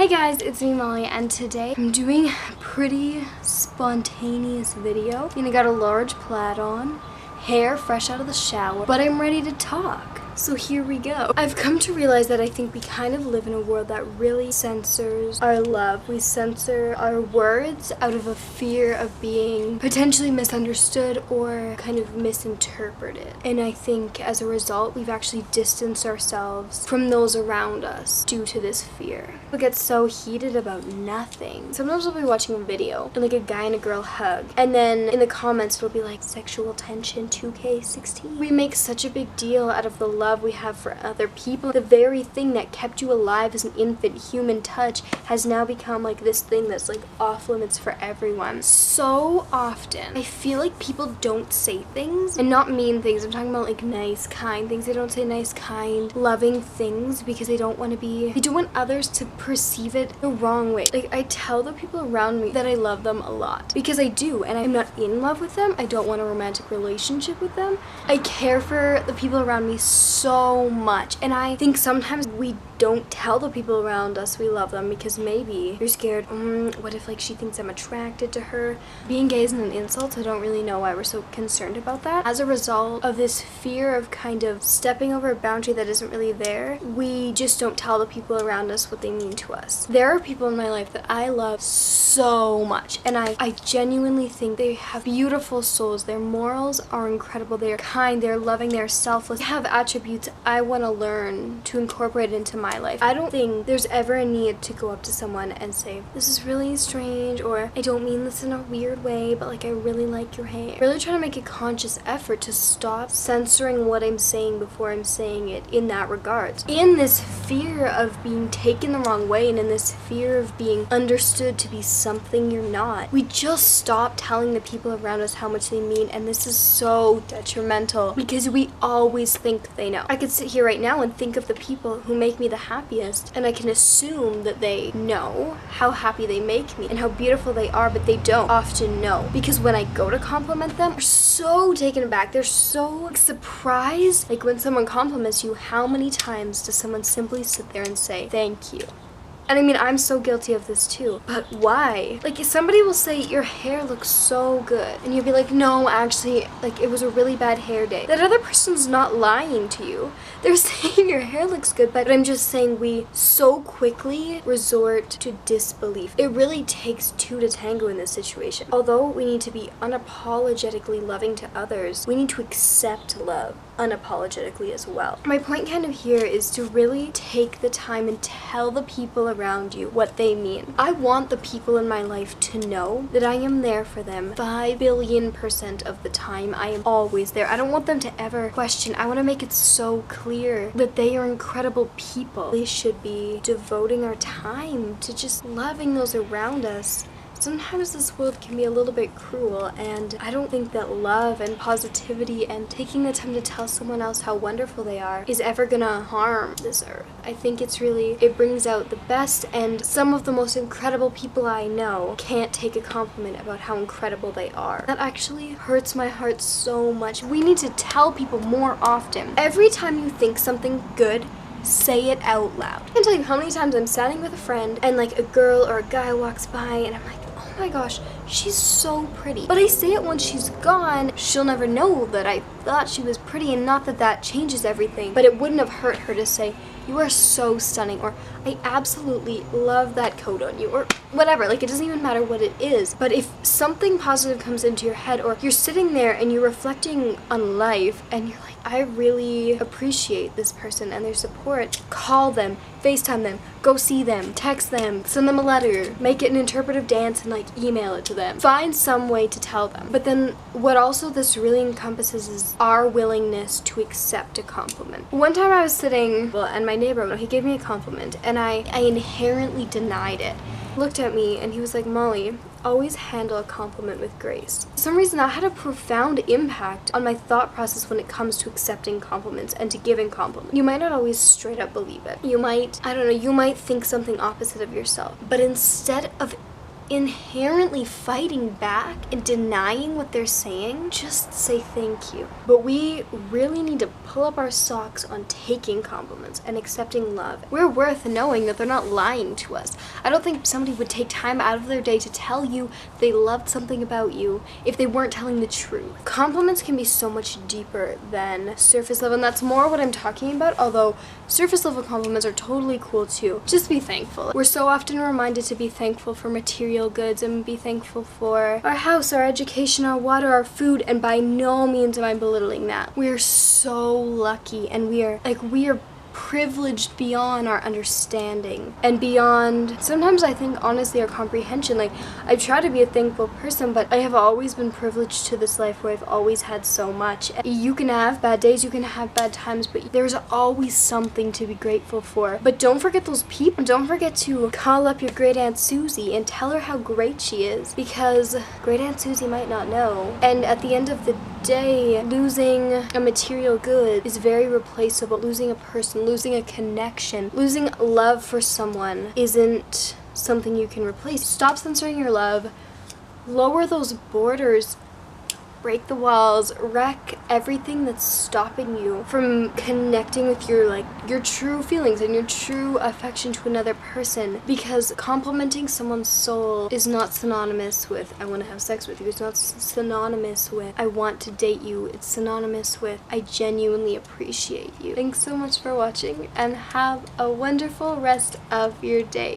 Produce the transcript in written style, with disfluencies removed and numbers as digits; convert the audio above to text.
Hey guys, it's me Molly, and today I'm doing a pretty spontaneous video. I got a large plaid on, hair fresh out of the shower, but I'm ready to talk. So here we go. I've come to realize that I think we kind of live in a world that really censors our love. We censor our words out of a fear of being potentially misunderstood or kind of misinterpreted. And I think as a result, we've actually distanced ourselves from those around us due to this fear. We get so heated about nothing. Sometimes I'll be watching a video and like a guy and a girl hug, and then in the comments it'll be like sexual tension 2K16. We make such a big deal out of the love we have for other people. The very thing that kept you alive as an infant, human touch, has now become like this thing that's like off limits for everyone. So often I feel like people don't say things, and not mean things. I'm talking about like nice, kind things. They don't say nice, kind, loving things because they don't want others to perceive it the wrong way. Like, I tell the people around me that I love them a lot because I do, and I'm not in love with them. I don't want a romantic relationship with them. I care for the people around me so much, and I think sometimes we don't tell the people around us we love them because maybe you're scared, what if like she thinks I'm attracted to her? Being gay isn't an insult, so I don't really know why we're so concerned about that. As a result of this fear of kind of stepping over a boundary that isn't really there, we just don't tell the people around us what they mean to us. There are people in my life that I love so much, and I genuinely think they have beautiful souls. Their morals are incredible. They are kind, they're loving, they're selfless. They have attributes I want to learn to incorporate into my life. I don't think there's ever a need to go up to someone and say, this is really strange, or I don't mean this in a weird way, but like I really like your hair. Really trying to make a conscious effort to stop censoring what I'm saying before I'm saying it in that regard. In this fear of being taken the wrong way, and in this fear of being understood to be something you're not, we just stop telling the people around us how much they mean, and this is so detrimental because we always think they know. I could sit here right now and think of the people who make me the happiest, and I can assume that they know how happy they make me and how beautiful they are, but they don't often know, because when I go to compliment them, they're so taken aback. They're so surprised. Like when someone compliments you, how many times does someone simply sit there and say thank you? And I mean, I'm so guilty of this too. But why? Like, if somebody will say, your hair looks so good, and you'll be like, no, actually, like, it was a really bad hair day. That other person's not lying to you. They're saying your hair looks good, but I'm just saying we so quickly resort to disbelief. It really takes two to tango in this situation. Although we need to be unapologetically loving to others, we need to accept love unapologetically as well. My point kind of here is to really take the time and tell the people around you what they mean. I want the people in my life to know that I am there for them 5 billion% of the time. I am always there. I don't want them to ever question. I want to make it so clear that they are incredible people. We should be devoting our time to just loving those around us. Sometimes this world can be a little bit cruel, and I don't think that love and positivity and taking the time to tell someone else how wonderful they are is ever gonna harm this earth. I think it brings out the best, and some of the most incredible people I know can't take a compliment about how incredible they are. That actually hurts my heart so much. We need to tell people more often. Every time you think something good, say it out loud. I can tell you how many times I'm standing with a friend and like a girl or a guy walks by and I'm like, oh my gosh, she's so pretty. But I say it once she's gone, she'll never know that I thought she was pretty, and not that that changes everything, but it wouldn't have hurt her to say, you are so stunning, or I absolutely love that coat on you, or whatever. Like, it doesn't even matter what it is. But if something positive comes into your head, or you're sitting there and you're reflecting on life and you're like, I really appreciate this person and their support, call them, FaceTime them, go see them, text them, send them a letter, make it an interpretive dance and like email it to them. Find some way to tell them. But then what also this really encompasses is our willingness to accept a compliment. One time I was sitting, and my neighbor, he gave me a compliment, and I inherently denied it. He looked at me and he was like, Molly, always handle a compliment with grace. For some reason, that had a profound impact on my thought process when it comes to accepting compliments and to giving compliments. You might not always straight up believe it. You might, I don't know, you might think something opposite of yourself. But instead of inherently fighting back and denying what they're saying, just say thank you. But we really need to pull up our socks on taking compliments and accepting love. We're worth knowing that they're not lying to us. I don't think somebody would take time out of their day to tell you they loved something about you if they weren't telling the truth. Compliments can be so much deeper than surface level, and that's more what I'm talking about, although surface level compliments are totally cool too. Just be thankful. We're so often reminded to be thankful for material goods and be thankful for our house, our education, our water, our food, and by no means am I belittling that. We're so lucky, and we are privileged beyond our understanding and beyond, sometimes I think honestly, our comprehension. Like, I try to be a thankful person, but I have always been privileged to this life where I've always had so much. You can have bad days, you can have bad times, but there's always something to be grateful for. But don't forget those people. Don't forget to call up your great Aunt Susie and tell her how great she is, because great Aunt Susie might not know. And at the end of the day, losing a material good is very replaceable. Losing a person, losing a connection, losing love for someone isn't something you can replace. Stop censoring your love, lower those borders, break the walls, wreck everything that's stopping you from connecting with your true feelings and your true affection to another person, because complimenting someone's soul is not synonymous with I want to have sex with you. It's not synonymous with I want to date you. It's synonymous with I genuinely appreciate you. Thanks so much for watching, and have a wonderful rest of your day.